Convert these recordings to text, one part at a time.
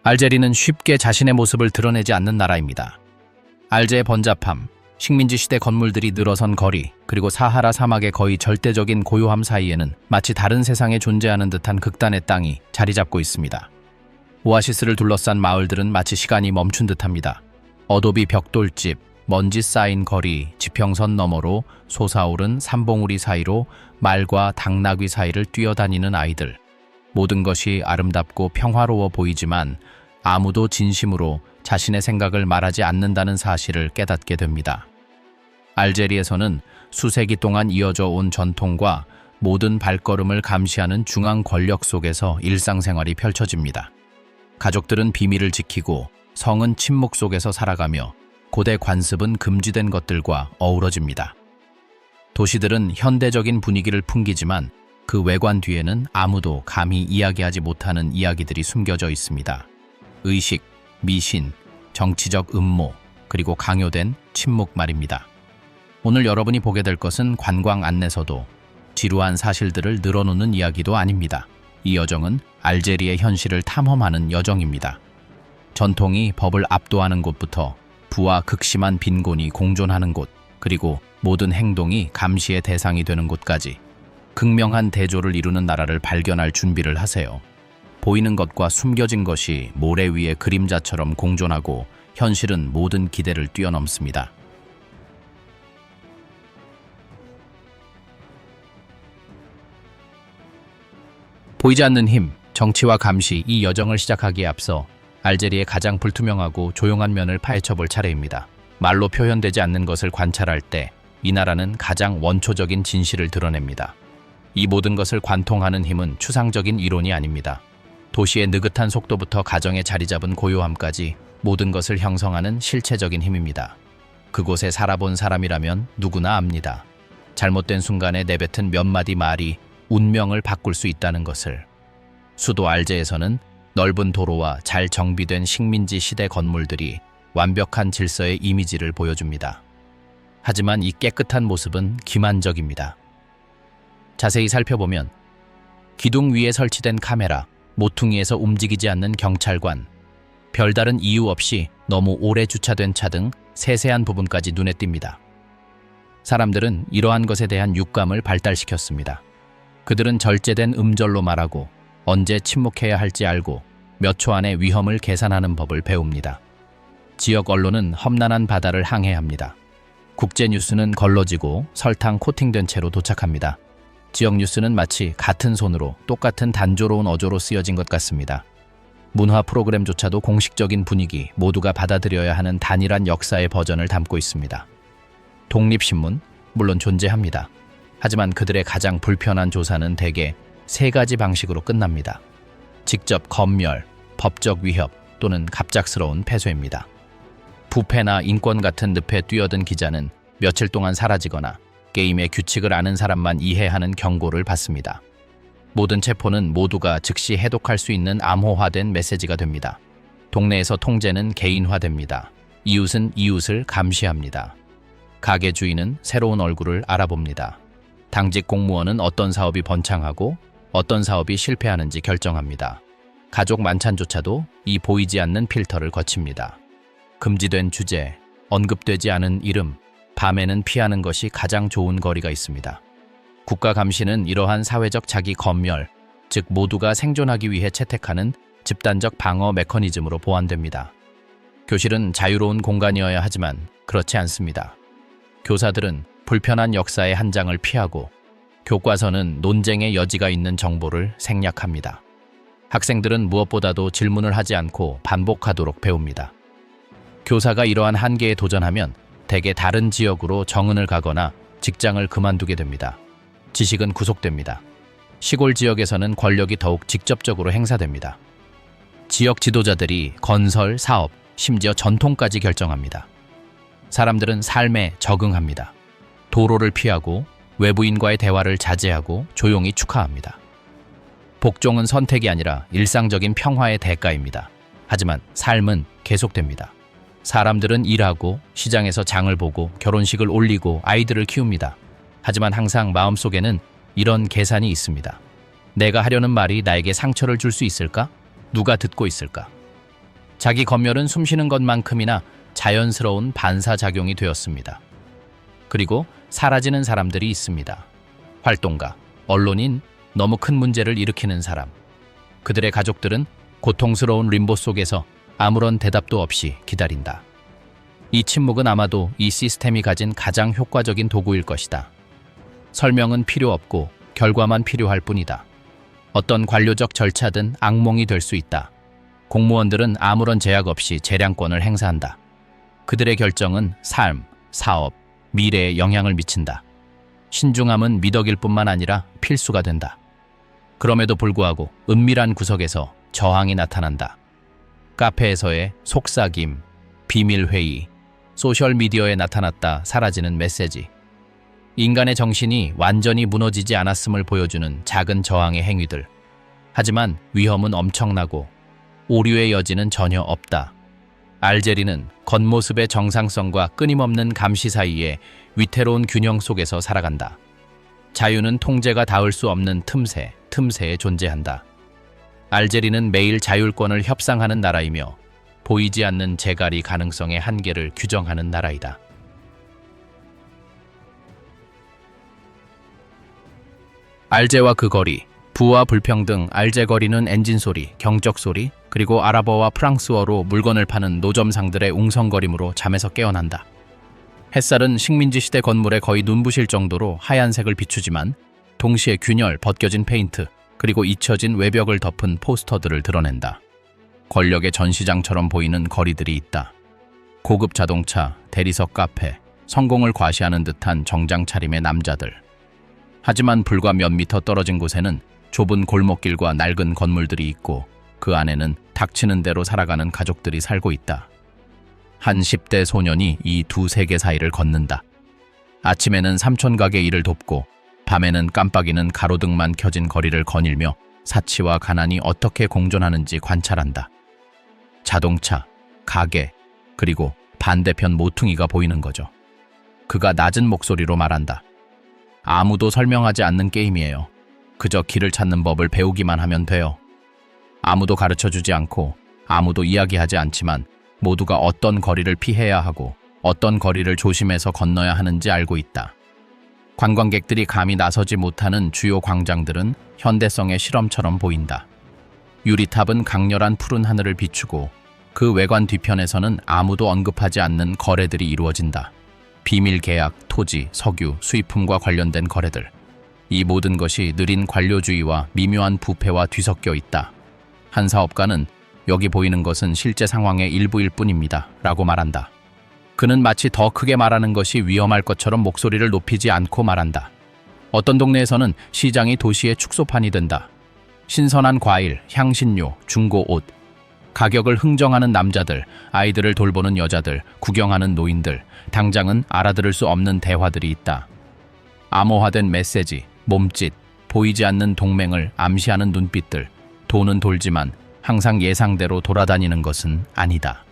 알제리는 쉽게 자신의 모습을 드러내지 않는 나라입니다. 알제의 번잡함, 식민지 시대 건물들이 늘어선 거리, 그리고 사하라 사막의 거의 절대적인 고요함 사이에는 마치 다른 세상에 존재하는 듯한 극단의 땅이 자리 잡고 있습니다. 오아시스를 둘러싼 마을들은 마치 시간이 멈춘 듯합니다. 어도비 벽돌집, 먼지 쌓인 거리, 지평선 너머로 솟아오른 삼봉우리 사이로 말과 당나귀 사이를 뛰어다니는 아이들. 모든 것이 아름답고 평화로워 보이지만 아무도 진심으로 자신의 생각을 말하지 않는다는 사실을 깨닫게 됩니다. 알제리에서는 수세기 동안 이어져 온 전통과 모든 발걸음을 감시하는 중앙 권력 속에서 일상생활이 펼쳐집니다. 가족들은 비밀을 지키고 성은 침묵 속에서 살아가며 고대 관습은 금지된 것들과 어우러집니다. 도시들은 현대적인 분위기를 풍기지만 그 외관 뒤에는 아무도 감히 이야기하지 못하는 이야기들이 숨겨져 있습니다. 의식, 미신, 정치적 음모, 그리고 강요된 침묵 말입니다. 오늘 여러분이 보게 될 것은 관광 안내서도 지루한 사실들을 늘어놓는 이야기도 아닙니다. 이 여정은 알제리의 현실을 탐험하는 여정입니다. 전통이 법을 압도하는 곳부터 부와 극심한 빈곤이 공존하는 곳, 그리고 모든 행동이 감시의 대상이 되는 곳까지 극명한 대조를 이루는 나라를 발견할 준비를 하세요. 보이는 것과 숨겨진 것이 모래 위의 그림자처럼 공존하고 현실은 모든 기대를 뛰어넘습니다. 보이지 않는 힘, 정치와 감시, 이 여정을 시작하기에 앞서 알제리의 가장 불투명하고 조용한 면을 파헤쳐볼 차례입니다. 말로 표현되지 않는 것을 관찰할 때 이 나라는 가장 원초적인 진실을 드러냅니다. 이 모든 것을 관통하는 힘은 추상적인 이론이 아닙니다. 도시의 느긋한 속도부터 가정에 자리 잡은 고요함까지 모든 것을 형성하는 실체적인 힘입니다. 그곳에 살아본 사람이라면 누구나 압니다. 잘못된 순간에 내뱉은 몇 마디 말이 운명을 바꿀 수 있다는 것을. 수도 알제에서는 넓은 도로와 잘 정비된 식민지 시대 건물들이 완벽한 질서의 이미지를 보여줍니다. 하지만 이 깨끗한 모습은 기만적입니다. 자세히 살펴보면 기둥 위에 설치된 카메라, 모퉁이에서 움직이지 않는 경찰관, 별다른 이유 없이 너무 오래 주차된 차 등 세세한 부분까지 눈에 띕니다. 사람들은 이러한 것에 대한 육감을 발달시켰습니다. 그들은 절제된 음절로 말하고 언제 침묵해야 할지 알고 몇 초 안에 위험을 계산하는 법을 배웁니다. 지역 언론은 험난한 바다를 항해합니다. 국제 뉴스는 걸러지고 설탕 코팅된 채로 도착합니다. 지역 뉴스는 마치 같은 손으로 똑같은 단조로운 어조로 쓰여진 것 같습니다. 문화 프로그램조차도 공식적인 분위기, 모두가 받아들여야 하는 단일한 역사의 버전을 담고 있습니다. 독립신문, 물론 존재합니다. 하지만 그들의 가장 불편한 조사는 대개 세 가지 방식으로 끝납니다. 직접 검열, 법적 위협 또는 갑작스러운 패소입니다. 부패나 인권 같은 늪에 뛰어든 기자는 며칠 동안 사라지거나 게임의 규칙을 아는 사람만 이해하는 경고를 받습니다. 모든 체포는 모두가 즉시 해독할 수 있는 암호화된 메시지가 됩니다. 동네에서 통제는 개인화됩니다. 이웃은 이웃을 감시합니다. 가게 주인은 새로운 얼굴을 알아봅니다. 당직 공무원은 어떤 사업이 번창하고 어떤 사업이 실패하는지 결정합니다. 가족 만찬조차도 이 보이지 않는 필터를 거칩니다. 금지된 주제, 언급되지 않은 이름, 밤에는 피하는 것이 가장 좋은 거리가 있습니다. 국가 감시는 이러한 사회적 자기 검열, 즉 모두가 생존하기 위해 채택하는 집단적 방어 메커니즘으로 보완됩니다. 교실은 자유로운 공간이어야 하지만 그렇지 않습니다. 교사들은 불편한 역사의 한 장을 피하고 교과서는 논쟁의 여지가 있는 정보를 생략합니다. 학생들은 무엇보다도 질문을 하지 않고 반복하도록 배웁니다. 교사가 이러한 한계에 도전하면 대개 다른 지역으로 정은을 가거나 직장을 그만두게 됩니다. 지식은 구속됩니다. 시골 지역에서는 권력이 더욱 직접적으로 행사됩니다. 지역 지도자들이 건설, 사업, 심지어 전통까지 결정합니다. 사람들은 삶에 적응합니다. 도로를 피하고 외부인과의 대화를 자제하고 조용히 축하합니다. 복종은 선택이 아니라 일상적인 평화의 대가입니다. 하지만 삶은 계속됩니다. 사람들은 일하고 시장에서 장을 보고 결혼식을 올리고 아이들을 키웁니다. 하지만 항상 마음속에는 이런 계산이 있습니다. 내가 하려는 말이 나에게 상처를 줄 수 있을까? 누가 듣고 있을까? 자기 검열은 숨쉬는 것만큼이나 자연스러운 반사작용이 되었습니다. 그리고 사라지는 사람들이 있습니다. 활동가, 언론인, 너무 큰 문제를 일으키는 사람. 그들의 가족들은 고통스러운 림보 속에서 아무런 대답도 없이 기다린다. 이 침묵은 아마도 이 시스템이 가진 가장 효과적인 도구일 것이다. 설명은 필요 없고 결과만 필요할 뿐이다. 어떤 관료적 절차든 악몽이 될 수 있다. 공무원들은 아무런 제약 없이 재량권을 행사한다. 그들의 결정은 삶, 사업, 미래에 영향을 미친다. 신중함은 미덕일 뿐만 아니라 필수가 된다. 그럼에도 불구하고 은밀한 구석에서 저항이 나타난다. 카페에서의 속삭임, 비밀회의, 소셜미디어에 나타났다 사라지는 메시지. 인간의 정신이 완전히 무너지지 않았음을 보여주는 작은 저항의 행위들. 하지만 위험은 엄청나고 오류의 여지는 전혀 없다. 알제리는 겉모습의 정상성과 끊임없는 감시 사이에 위태로운 균형 속에서 살아간다. 자유는 통제가 닿을 수 없는 틈새에 존재한다. 알제리는 매일 자율권을 협상하는 나라이며 보이지 않는 재갈이 가능성의 한계를 규정하는 나라이다. 알제와 그 거리, 부와 불평등, 알제 거리는 엔진 소리, 경적 소리, 그리고 아랍어와 프랑스어로 물건을 파는 노점상들의 웅성거림으로 잠에서 깨어난다. 햇살은 식민지 시대 건물에 거의 눈부실 정도로 하얀색을 비추지만 동시에 균열, 벗겨진 페인트, 그리고 잊혀진 외벽을 덮은 포스터들을 드러낸다. 권력의 전시장처럼 보이는 거리들이 있다. 고급 자동차, 대리석 카페, 성공을 과시하는 듯한 정장 차림의 남자들. 하지만 불과 몇 미터 떨어진 곳에는 좁은 골목길과 낡은 건물들이 있고 그 안에는 닥치는 대로 살아가는 가족들이 살고 있다. 한 10대 소년이 이 두 세계 사이를 걷는다. 아침에는 삼촌 가게 일을 돕고 밤에는 깜빡이는 가로등만 켜진 거리를 거닐며 사치와 가난이 어떻게 공존하는지 관찰한다. 자동차, 가게, 그리고 반대편 모퉁이가 보이는 거죠. 그가 낮은 목소리로 말한다. 아무도 설명하지 않는 게임이에요. 그저 길을 찾는 법을 배우기만 하면 돼요. 아무도 가르쳐주지 않고 아무도 이야기하지 않지만 모두가 어떤 거리를 피해야 하고 어떤 거리를 조심해서 건너야 하는지 알고 있다. 관광객들이 감히 나서지 못하는 주요 광장들은 현대성의 실험처럼 보인다. 유리탑은 강렬한 푸른 하늘을 비추고 그 외관 뒤편에서는 아무도 언급하지 않는 거래들이 이루어진다. 비밀 계약, 토지, 석유, 수입품과 관련된 거래들. 이 모든 것이 느린 관료주의와 미묘한 부패와 뒤섞여 있다. 한 사업가는 여기 보이는 것은 실제 상황의 일부일 뿐입니다. 라고 말한다. 그는 마치 더 크게 말하는 것이 위험할 것처럼 목소리를 높이지 않고 말한다. 어떤 동네에서는 시장이 도시의 축소판이 된다. 신선한 과일, 향신료, 중고 옷. 가격을 흥정하는 남자들, 아이들을 돌보는 여자들, 구경하는 노인들, 당장은 알아들을 수 없는 대화들이 있다. 암호화된 메시지, 몸짓, 보이지 않는 동맹을 암시하는 눈빛들. 돈은 돌지만 항상 예상대로 돌아다니는 것은 아니다.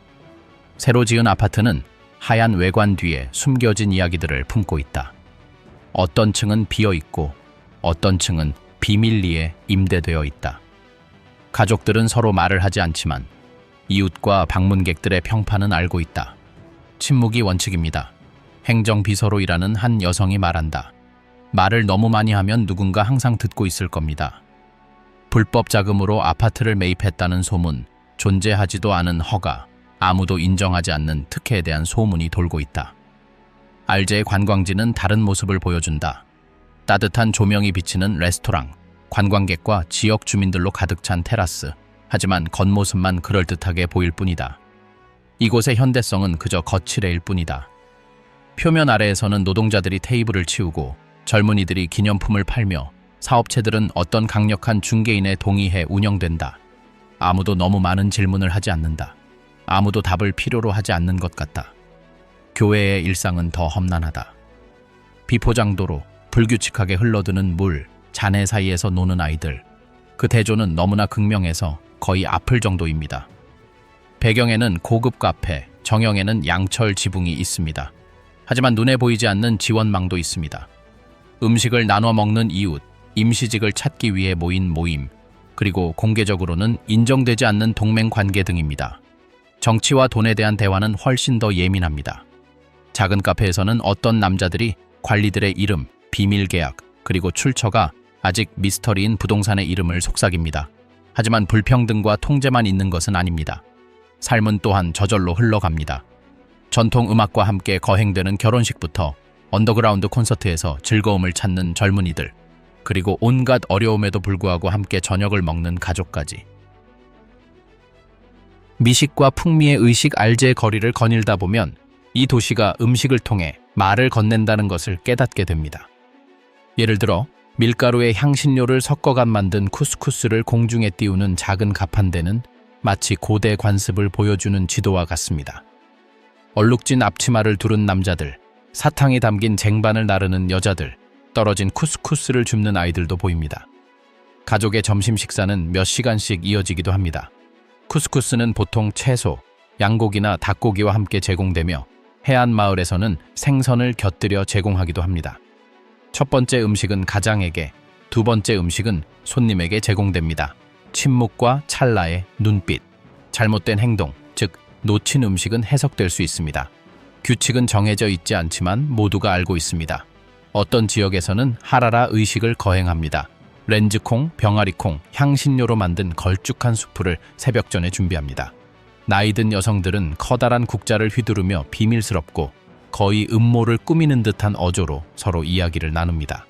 새로 지은 아파트는 하얀 외관 뒤에 숨겨진 이야기들을 품고 있다. 어떤 층은 비어있고 어떤 층은 비밀리에 임대되어 있다. 가족들은 서로 말을 하지 않지만 이웃과 방문객들의 평판은 알고 있다. 침묵이 원칙입니다. 행정비서로 일하는 한 여성이 말한다. 말을 너무 많이 하면 누군가 항상 듣고 있을 겁니다. 불법 자금으로 아파트를 매입했다는 소문, 존재하지도 않은 허가, 아무도 인정하지 않는 특혜에 대한 소문이 돌고 있다. 알제의 관광지는 다른 모습을 보여준다. 따뜻한 조명이 비치는 레스토랑, 관광객과 지역 주민들로 가득 찬 테라스, 하지만 겉모습만 그럴듯하게 보일 뿐이다. 이곳의 현대성은 그저 거칠애일 뿐이다. 표면 아래에서는 노동자들이 테이블을 치우고 젊은이들이 기념품을 팔며 사업체들은 어떤 강력한 중개인에 동의해 운영된다. 아무도 너무 많은 질문을 하지 않는다. 아무도 답을 필요로 하지 않는 것 같다. 교회의 일상은 더 험난하다. 비포장도로, 불규칙하게 흘러드는 물, 잔해 사이에서 노는 아이들. 그 대조는 너무나 극명해서 거의 아플 정도입니다. 배경에는 고급 카페, 정형에는 양철 지붕이 있습니다. 하지만 눈에 보이지 않는 지원망도 있습니다. 음식을 나눠 먹는 이웃, 임시직을 찾기 위해 모인 모임, 그리고 공개적으로는 인정되지 않는 동맹 관계 등입니다. 정치와 돈에 대한 대화는 훨씬 더 예민합니다. 작은 카페에서는 어떤 남자들이 관리들의 이름, 비밀 계약, 그리고 출처가 아직 미스터리인 부동산의 이름을 속삭입니다. 하지만 불평등과 통제만 있는 것은 아닙니다. 삶은 또한 저절로 흘러갑니다. 전통 음악과 함께 거행되는 결혼식부터 언더그라운드 콘서트에서 즐거움을 찾는 젊은이들, 그리고 온갖 어려움에도 불구하고 함께 저녁을 먹는 가족까지. 미식과 풍미의 의식 알제의 거리를 거닐다 보면 이 도시가 음식을 통해 말을 건넨다는 것을 깨닫게 됩니다. 예를 들어 밀가루에 향신료를 섞어간 만든 쿠스쿠스를 공중에 띄우는 작은 가판대는 마치 고대 관습을 보여주는 지도와 같습니다. 얼룩진 앞치마를 두른 남자들, 사탕이 담긴 쟁반을 나르는 여자들, 떨어진 쿠스쿠스를 줍는 아이들도 보입니다. 가족의 점심 식사는 몇 시간씩 이어지기도 합니다. 쿠스쿠스는 보통 채소, 양고기나 닭고기와 함께 제공되며 해안 마을에서는 생선을 곁들여 제공하기도 합니다. 첫 번째 음식은 가장에게, 두 번째 음식은 손님에게 제공됩니다. 침묵과 찰나의 눈빛, 잘못된 행동, 즉 놓친 음식은 해석될 수 있습니다. 규칙은 정해져 있지 않지만 모두가 알고 있습니다. 어떤 지역에서는 하라라 의식을 거행합니다. 렌즈콩, 병아리콩, 향신료로 만든 걸쭉한 수프를 새벽 전에 준비합니다. 나이든 여성들은 커다란 국자를 휘두르며 비밀스럽고 거의 음모를 꾸미는 듯한 어조로 서로 이야기를 나눕니다.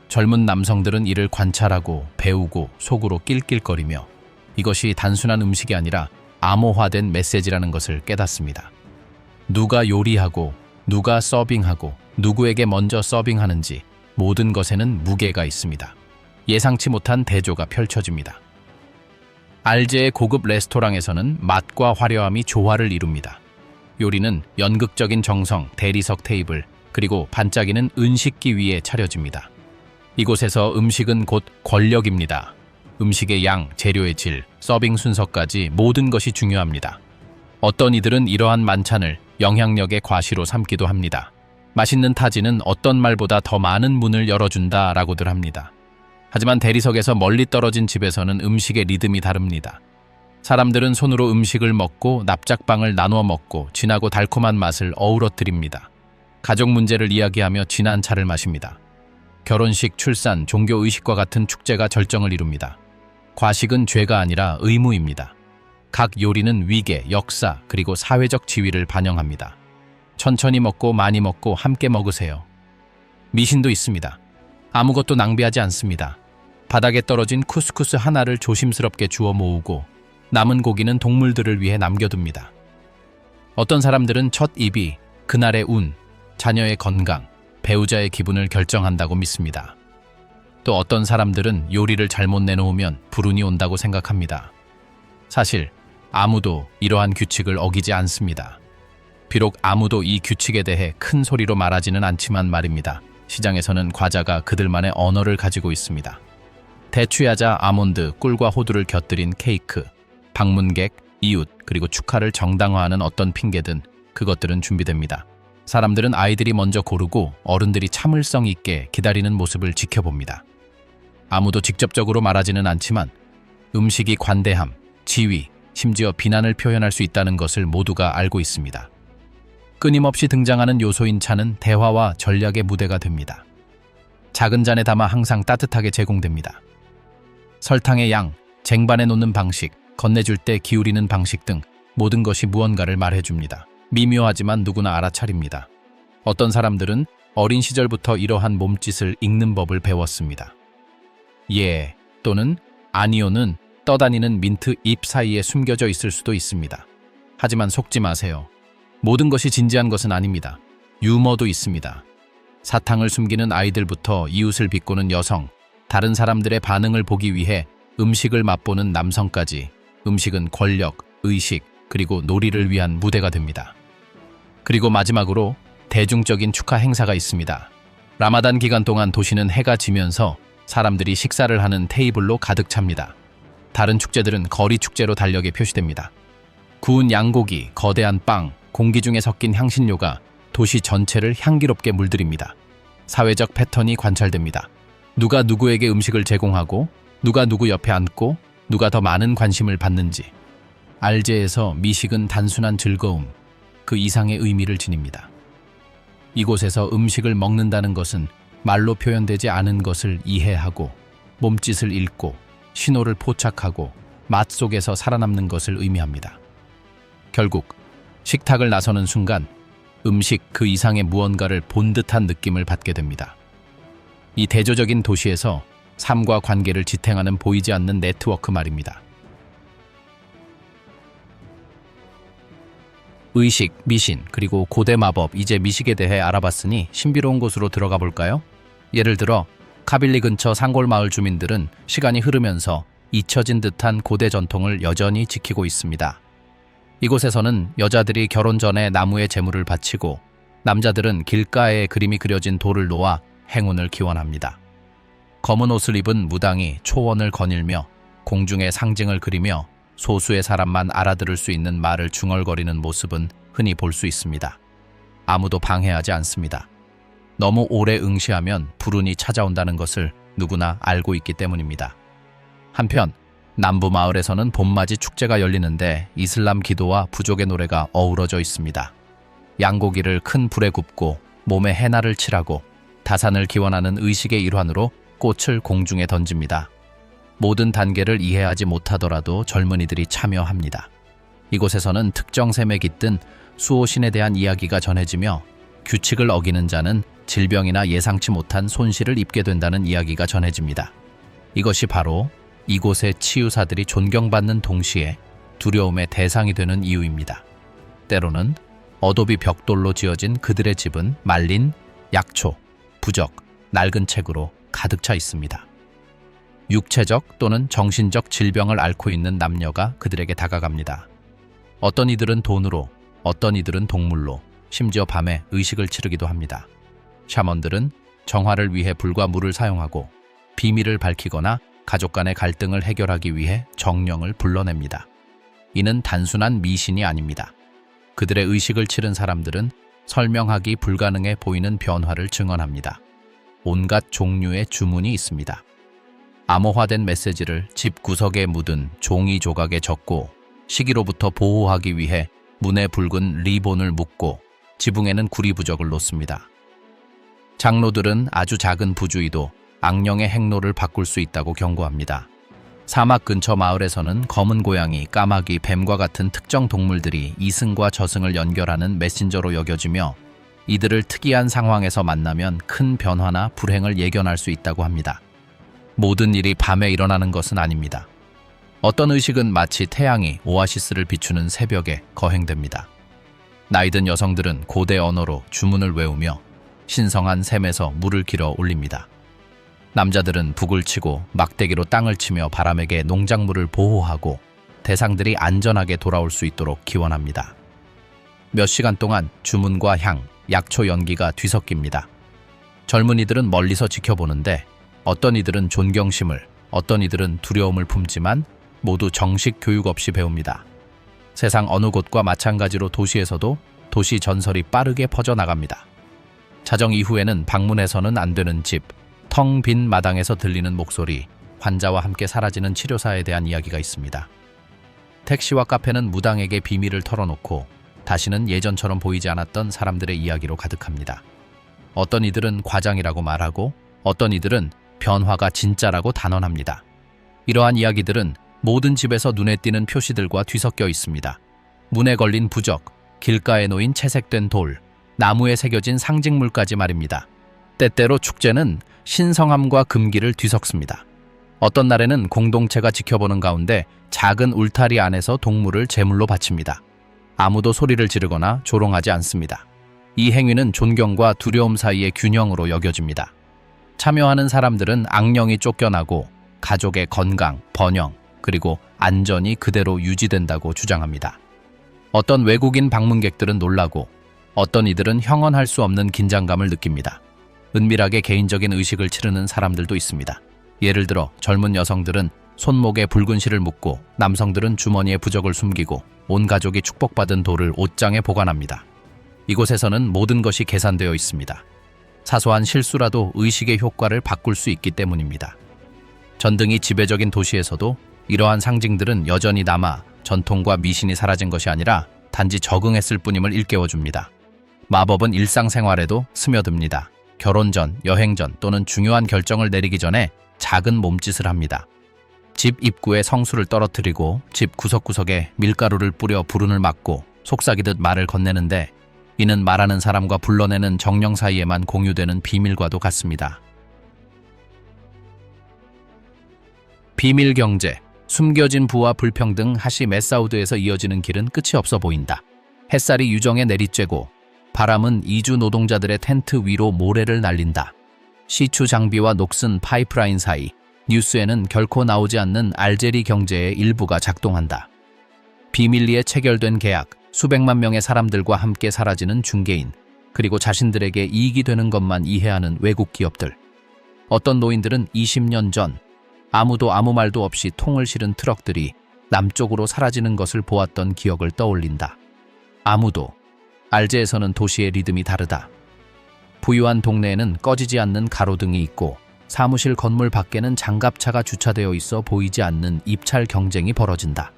젊은 남성들은 이를 관찰하고 배우고 속으로 낄낄거리며 이것이 단순한 음식이 아니라 암호화된 메시지라는 것을 깨닫습니다. 누가 요리하고 누가 서빙하고 누구에게 먼저 서빙하는지 모든 것에는 무게가 있습니다. 예상치 못한 대조가 펼쳐집니다. 알제의 고급 레스토랑에서는 맛과 화려함이 조화를 이룹니다. 요리는 연극적인 정성, 대리석 테이블, 그리고 반짝이는 은식기 위에 차려집니다. 이곳에서 음식은 곧 권력입니다. 음식의 양, 재료의 질, 서빙 순서까지 모든 것이 중요합니다. 어떤 이들은 이러한 만찬을 영향력의 과시로 삼기도 합니다. 맛있는 타지는 어떤 말보다 더 많은 문을 열어준다 라고들 합니다. 하지만 대리석에서 멀리 떨어진 집에서는 음식의 리듬이 다릅니다. 사람들은 손으로 음식을 먹고 납작빵을 나누어 먹고 진하고 달콤한 맛을 어우러뜨립니다. 가족 문제를 이야기하며 진한 차를 마십니다. 결혼식, 출산, 종교의식과 같은 축제가 절정을 이룹니다. 과식은 죄가 아니라 의무입니다. 각 요리는 위계, 역사, 그리고 사회적 지위를 반영합니다. 천천히 먹고 많이 먹고 함께 먹으세요. 미신도 있습니다. 아무것도 낭비하지 않습니다. 바닥에 떨어진 쿠스쿠스 하나를 조심스럽게 주워 모으고 남은 고기는 동물들을 위해 남겨둡니다. 어떤 사람들은 첫 입이 그날의 운, 자녀의 건강, 배우자의 기분을 결정한다고 믿습니다. 또 어떤 사람들은 요리를 잘못 내놓으면 불운이 온다고 생각합니다. 사실 아무도 이러한 규칙을 어기지 않습니다. 비록 아무도 이 규칙에 대해 큰 소리로 말하지는 않지만 말입니다. 시장에서는 과자가 그들만의 언어를 가지고 있습니다. 대추야자, 아몬드, 꿀과 호두를 곁들인 케이크, 방문객, 이웃, 그리고 축하를 정당화하는 어떤 핑계든 그것들은 준비됩니다. 사람들은 아이들이 먼저 고르고 어른들이 참을성 있게 기다리는 모습을 지켜봅니다. 아무도 직접적으로 말하지는 않지만 음식이 관대함, 지위, 심지어 비난을 표현할 수 있다는 것을 모두가 알고 있습니다. 끊임없이 등장하는 요소인 차는 대화와 전략의 무대가 됩니다. 작은 잔에 담아 항상 따뜻하게 제공됩니다. 설탕의 양, 쟁반에 놓는 방식, 건네줄 때 기울이는 방식 등 모든 것이 무언가를 말해줍니다. 미묘하지만 누구나 알아차립니다. 어떤 사람들은 어린 시절부터 이러한 몸짓을 읽는 법을 배웠습니다. 예 또는 아니요는 떠다니는 민트 잎 사이에 숨겨져 있을 수도 있습니다. 하지만 속지 마세요. 모든 것이 진지한 것은 아닙니다. 유머도 있습니다. 사탕을 숨기는 아이들부터 이웃을 비꼬는 여성, 다른 사람들의 반응을 보기 위해 음식을 맛보는 남성까지 음식은 권력, 의식, 그리고 놀이를 위한 무대가 됩니다. 그리고 마지막으로 대중적인 축하 행사가 있습니다. 라마단 기간 동안 도시는 해가 지면서 사람들이 식사를 하는 테이블로 가득 찹니다. 다른 축제들은 거리 축제로 달력에 표시됩니다. 구운 양고기, 거대한 빵, 공기 중에 섞인 향신료가 도시 전체를 향기롭게 물들입니다. 사회적 패턴이 관찰됩니다. 누가 누구에게 음식을 제공하고, 누가 누구 옆에 앉고, 누가 더 많은 관심을 받는지. 알제에서 미식은 단순한 즐거움, 그 이상의 의미를 지닙니다. 이곳에서 음식을 먹는다는 것은 말로 표현되지 않은 것을 이해하고, 몸짓을 읽고, 신호를 포착하고, 맛 속에서 살아남는 것을 의미합니다. 결국 식탁을 나서는 순간 음식 그 이상의 무언가를 본 듯한 느낌을 받게 됩니다. 이 대조적인 도시에서 삶과 관계를 지탱하는 보이지 않는 네트워크 말입니다. 의식, 미신, 그리고 고대 마법, 이제 미식에 대해 알아봤으니 신비로운 곳으로 들어가 볼까요? 예를 들어 카빌리 근처 산골마을 주민들은 시간이 흐르면서 잊혀진 듯한 고대 전통을 여전히 지키고 있습니다. 이곳에서는 여자들이 결혼 전에 나무에 제물을 바치고 남자들은 길가에 그림이 그려진 돌을 놓아 행운을 기원합니다. 검은 옷을 입은 무당이 초원을 거닐며 공중의 상징을 그리며 소수의 사람만 알아들을 수 있는 말을 중얼거리는 모습은 흔히 볼 수 있습니다. 아무도 방해하지 않습니다. 너무 오래 응시하면 불운이 찾아온다는 것을 누구나 알고 있기 때문입니다. 한편 남부 마을에서는 봄맞이 축제가 열리는데 이슬람 기도와 부족의 노래가 어우러져 있습니다. 양고기를 큰 불에 굽고 몸에 헤나를 칠하고 다산을 기원하는 의식의 일환으로 꽃을 공중에 던집니다. 모든 단계를 이해하지 못하더라도 젊은이들이 참여합니다. 이곳에서는 특정 셈에 깃든 수호신에 대한 이야기가 전해지며 규칙을 어기는 자는 질병이나 예상치 못한 손실을 입게 된다는 이야기가 전해집니다. 이것이 바로 이곳의 치유사들이 존경받는 동시에 두려움의 대상이 되는 이유입니다. 때로는 어도비 벽돌로 지어진 그들의 집은 말린 약초, 부적, 낡은 책으로 가득 차 있습니다. 육체적 또는 정신적 질병을 앓고 있는 남녀가 그들에게 다가갑니다. 어떤 이들은 돈으로, 어떤 이들은 동물로, 심지어 밤에 의식을 치르기도 합니다. 샤먼들은 정화를 위해 불과 물을 사용하고 비밀을 밝히거나 가족 간의 갈등을 해결하기 위해 정령을 불러냅니다. 이는 단순한 미신이 아닙니다. 그들의 의식을 치른 사람들은 설명하기 불가능해 보이는 변화를 증언합니다. 온갖 종류의 주문이 있습니다. 암호화된 메시지를 집 구석에 묻은 종이 조각에 적고 시기로부터 보호하기 위해 문에 붉은 리본을 묶고 지붕에는 구리부적을 놓습니다. 장로들은 아주 작은 부주의도 악령의 행로를 바꿀 수 있다고 경고합니다. 사막 근처 마을에서는 검은 고양이, 까마귀, 뱀과 같은 특정 동물들이 이승과 저승을 연결하는 메신저로 여겨지며 이들을 특이한 상황에서 만나면 큰 변화나 불행을 예견할 수 있다고 합니다. 모든 일이 밤에 일어나는 것은 아닙니다. 어떤 의식은 마치 태양이 오아시스를 비추는 새벽에 거행됩니다. 나이든 여성들은 고대 언어로 주문을 외우며 신성한 샘에서 물을 길어 올립니다. 남자들은 북을 치고 막대기로 땅을 치며 바람에게 농작물을 보호하고 대상들이 안전하게 돌아올 수 있도록 기원합니다. 몇 시간 동안 주문과 향, 약초 연기가 뒤섞입니다. 젊은이들은 멀리서 지켜보는데 어떤 이들은 존경심을, 어떤 이들은 두려움을 품지만 모두 정식 교육 없이 배웁니다. 세상 어느 곳과 마찬가지로 도시에서도 도시 전설이 빠르게 퍼져나갑니다. 자정 이후에는 방문해서는 안 되는 집, 텅 빈 마당에서 들리는 목소리, 환자와 함께 사라지는 치료사에 대한 이야기가 있습니다. 택시와 카페는 무당에게 비밀을 털어놓고 다시는 예전처럼 보이지 않았던 사람들의 이야기로 가득합니다. 어떤 이들은 과장이라고 말하고 어떤 이들은 변화가 진짜라고 단언합니다. 이러한 이야기들은 모든 집에서 눈에 띄는 표시들과 뒤섞여 있습니다. 문에 걸린 부적, 길가에 놓인 채색된 돌, 나무에 새겨진 상징물까지 말입니다. 때때로 축제는 신성함과 금기를 뒤섞습니다. 어떤 날에는 공동체가 지켜보는 가운데 작은 울타리 안에서 동물을 제물로 바칩니다. 아무도 소리를 지르거나 조롱하지 않습니다. 이 행위는 존경과 두려움 사이의 균형으로 여겨집니다. 참여하는 사람들은 악령이 쫓겨나고 가족의 건강, 번영, 그리고 안전이 그대로 유지된다고 주장합니다. 어떤 외국인 방문객들은 놀라고 어떤 이들은 형언할 수 없는 긴장감을 느낍니다. 은밀하게 개인적인 의식을 치르는 사람들도 있습니다. 예를 들어 젊은 여성들은 손목에 붉은 실을 묶고 남성들은 주머니에 부적을 숨기고 온 가족이 축복받은 돌을 옷장에 보관합니다. 이곳에서는 모든 것이 계산되어 있습니다. 사소한 실수라도 의식의 효과를 바꿀 수 있기 때문입니다. 전등이 지배적인 도시에서도 이러한 상징들은 여전히 남아 전통과 미신이 사라진 것이 아니라 단지 적응했을 뿐임을 일깨워줍니다. 마법은 일상생활에도 스며듭니다. 결혼 전, 여행 전 또는 중요한 결정을 내리기 전에 작은 몸짓을 합니다. 집 입구에 성수를 떨어뜨리고 집 구석구석에 밀가루를 뿌려 불운을 막고 속삭이듯 말을 건네는데 이는 말하는 사람과 불러내는 정령 사이에만 공유되는 비밀과도 같습니다. 비밀 경제, 숨겨진 부와 불평등 하시 메사우드에서 이어지는 길은 끝이 없어 보인다. 햇살이 유정에 내리쬐고 바람은 이주 노동자들의 텐트 위로 모래를 날린다. 시추 장비와 녹슨 파이프라인 사이, 뉴스에는 결코 나오지 않는 알제리 경제의 일부가 작동한다. 비밀리에 체결된 계약, 수백만 명의 사람들과 함께 사라지는 중개인, 그리고 자신들에게 이익이 되는 것만 이해하는 외국 기업들. 어떤 노인들은 20년 전 아무도 아무 말도 없이 통을 실은 트럭들이 남쪽으로 사라지는 것을 보았던 기억을 떠올린다. 아무도. 알제에서는 도시의 리듬이 다르다. 부유한 동네에는 꺼지지 않는 가로등이 있고 사무실 건물 밖에는 장갑차가 주차되어 있어 보이지 않는 입찰 경쟁이 벌어진다.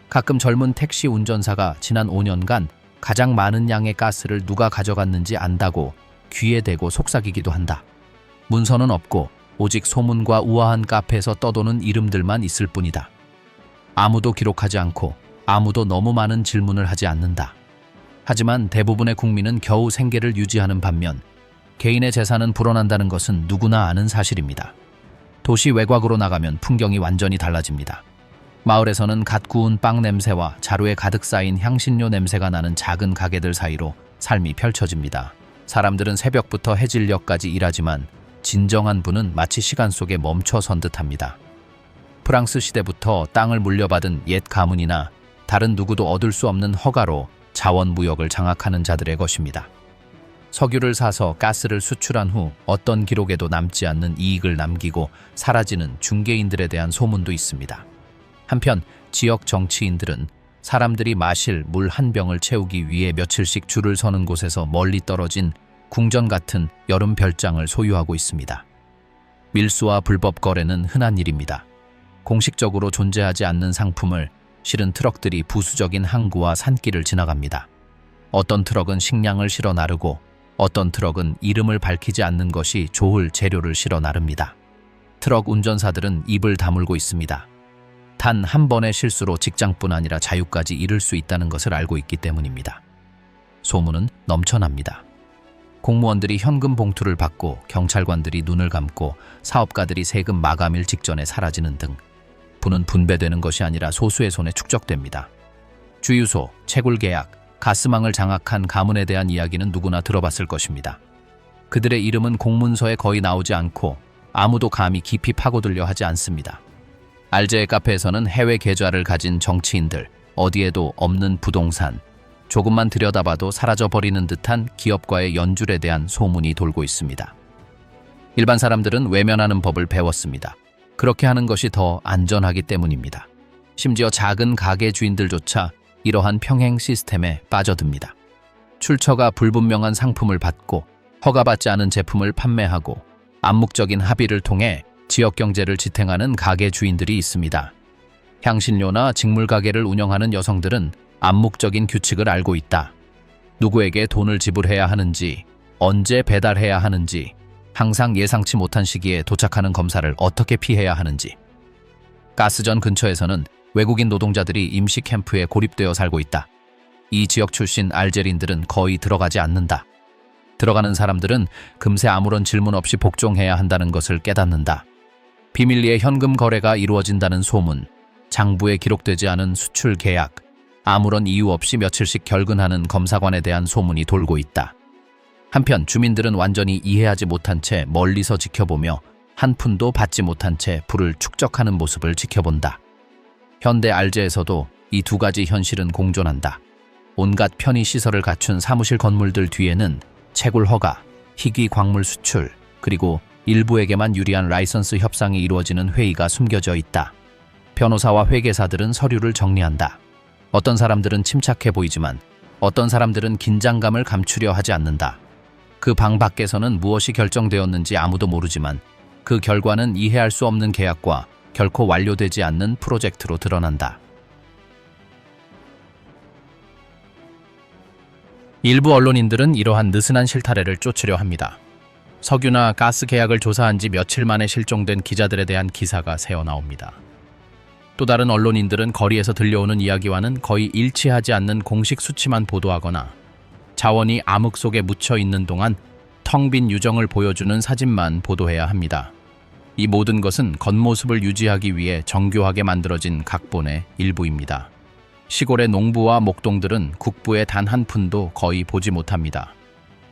가끔 젊은 택시 운전사가 지난 5년간 가장 많은 양의 가스를 누가 가져갔는지 안다고 귀에 대고 속삭이기도 한다. 문서는 없고 오직 소문과 우아한 카페에서 떠도는 이름들만 있을 뿐이다. 아무도 기록하지 않고 아무도 너무 많은 질문을 하지 않는다. 하지만 대부분의 국민은 겨우 생계를 유지하는 반면 개인의 재산은 불어난다는 것은 누구나 아는 사실입니다. 도시 외곽으로 나가면 풍경이 완전히 달라집니다. 마을에서는 갓 구운 빵 냄새와 자루에 가득 쌓인 향신료 냄새가 나는 작은 가게들 사이로 삶이 펼쳐집니다. 사람들은 새벽부터 해질녘까지 일하지만 진정한 부는 마치 시간 속에 멈춰선 듯합니다. 프랑스 시대부터 땅을 물려받은 옛 가문이나 다른 누구도 얻을 수 없는 허가로 자원무역을 장악하는 자들의 것입니다. 석유를 사서 가스를 수출한 후 어떤 기록에도 남지 않는 이익을 남기고 사라지는 중개인들에 대한 소문도 있습니다. 한편 지역 정치인들은 사람들이 마실 물 한 병을 채우기 위해 며칠씩 줄을 서는 곳에서 멀리 떨어진 궁전 같은 여름 별장을 소유하고 있습니다. 밀수와 불법 거래는 흔한 일입니다. 공식적으로 존재하지 않는 상품을 실은 트럭들이 부수적인 항구와 산길을 지나갑니다. 어떤 트럭은 식량을 실어 나르고 어떤 트럭은 이름을 밝히지 않는 것이 좋을 재료를 실어 나릅니다. 트럭 운전사들은 입을 다물고 있습니다. 단 한 번의 실수로 직장뿐 아니라 자유까지 잃을 수 있다는 것을 알고 있기 때문입니다. 소문은 넘쳐납니다. 공무원들이 현금 봉투를 받고 경찰관들이 눈을 감고 사업가들이 세금 마감일 직전에 사라지는 등 부는 분배되는 것이 아니라 소수의 손에 축적됩니다. 주유소, 채굴 계약, 가스망을 장악한 가문에 대한 이야기는 누구나 들어봤을 것입니다. 그들의 이름은 공문서에 거의 나오지 않고 아무도 감히 깊이 파고들려 하지 않습니다. 알제의 카페에서는 해외 계좌를 가진 정치인들, 어디에도 없는 부동산, 조금만 들여다봐도 사라져버리는 듯한 기업과의 연줄에 대한 소문이 돌고 있습니다. 일반 사람들은 외면하는 법을 배웠습니다. 그렇게 하는 것이 더 안전하기 때문입니다. 심지어 작은 가게 주인들조차 이러한 평행 시스템에 빠져듭니다. 출처가 불분명한 상품을 받고 허가받지 않은 제품을 판매하고 암묵적인 합의를 통해 지역 경제를 지탱하는 가게 주인들이 있습니다. 향신료나 직물 가게를 운영하는 여성들은 암묵적인 규칙을 알고 있다. 누구에게 돈을 지불해야 하는지, 언제 배달해야 하는지, 항상 예상치 못한 시기에 도착하는 검사를 어떻게 피해야 하는지. 가스전 근처에서는 외국인 노동자들이 임시 캠프에 고립되어 살고 있다. 이 지역 출신 알제리인들은 거의 들어가지 않는다. 들어가는 사람들은 금세 아무런 질문 없이 복종해야 한다는 것을 깨닫는다. 비밀리에 현금 거래가 이루어진다는 소문, 장부에 기록되지 않은 수출 계약, 아무런 이유 없이 며칠씩 결근하는 검사관에 대한 소문이 돌고 있다. 한편 주민들은 완전히 이해하지 못한 채 멀리서 지켜보며 한 푼도 받지 못한 채 부를 축적하는 모습을 지켜본다. 현대 알제에서도 이 두 가지 현실은 공존한다. 온갖 편의 시설을 갖춘 사무실 건물들 뒤에는 채굴 허가, 희귀 광물 수출, 그리고 일부에게만 유리한 라이선스 협상이 이루어지는 회의가 숨겨져 있다. 변호사와 회계사들은 서류를 정리한다. 어떤 사람들은 침착해 보이지만 어떤 사람들은 긴장감을 감추려 하지 않는다. 그 방 밖에서는 무엇이 결정되었는지 아무도 모르지만 그 결과는 이해할 수 없는 계약과 결코 완료되지 않는 프로젝트로 드러난다. 일부 언론인들은 이러한 느슨한 실타래를 쫓으려 합니다. 석유나 가스 계약을 조사한 지 며칠 만에 실종된 기자들에 대한 기사가 새어나옵니다. 또 다른 언론인들은 거리에서 들려오는 이야기와는 거의 일치하지 않는 공식 수치만 보도하거나 자원이 암흑 속에 묻혀 있는 동안 텅 빈 유정을 보여주는 사진만 보도해야 합니다. 이 모든 것은 겉모습을 유지하기 위해 정교하게 만들어진 각본의 일부입니다. 시골의 농부와 목동들은 국부의 단 한 푼도 거의 보지 못합니다.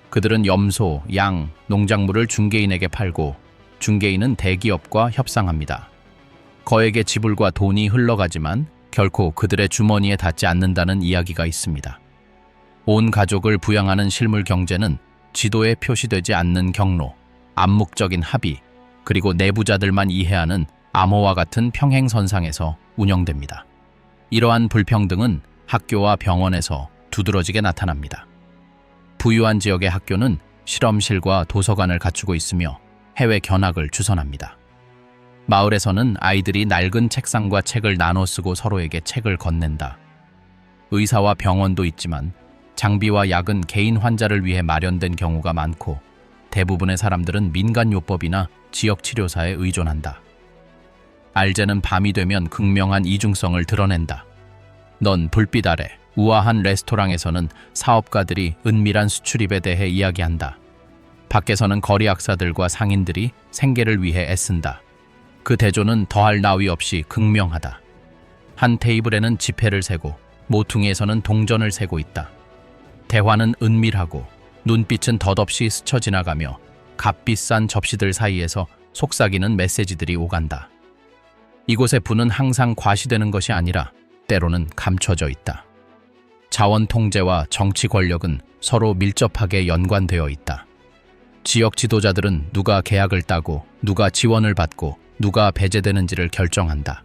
그들은 염소, 양, 농작물을 중개인에게 팔고 중개인은 대기업과 협상합니다. 거액의 지불과 돈이 흘러가지만 결코 그들의 주머니에 닿지 않는다는 이야기가 있습니다. 온 가족을 부양하는 실물 경제는 지도에 표시되지 않는 경로, 암묵적인 합의, 그리고 내부자들만 이해하는 암호와 같은 평행선상에서 운영됩니다. 이러한 불평등은 학교와 병원에서 두드러지게 나타납니다. 부유한 지역의 학교는 실험실과 도서관을 갖추고 있으며 해외 견학을 주선합니다. 마을에서는 아이들이 낡은 책상과 책을 나눠 쓰고 서로에게 책을 건넨다. 의사와 병원도 있지만 장비와 약은 개인 환자를 위해 마련된 경우가 많고 대부분의 사람들은 민간요법이나 지역치료사에 의존한다. 알제는 밤이 되면 극명한 이중성을 드러낸다. 넌 불빛 아래 우아한 레스토랑에서는 사업가들이 은밀한 수출입에 대해 이야기한다. 밖에서는 거리 악사들과 상인들이 생계를 위해 애쓴다. 그 대조는 더할 나위 없이 극명하다. 한 테이블에는 지폐를 세고 모퉁이에서는 동전을 세고 있다. 대화는 은밀하고 눈빛은 덧없이 스쳐 지나가며 값비싼 접시들 사이에서 속삭이는 메시지들이 오간다. 이곳의 부는 항상 과시되는 것이 아니라 때로는 감춰져 있다. 자원 통제와 정치 권력은 서로 밀접하게 연관되어 있다. 지역 지도자들은 누가 계약을 따고 누가 지원을 받고 누가 배제되는지를 결정한다.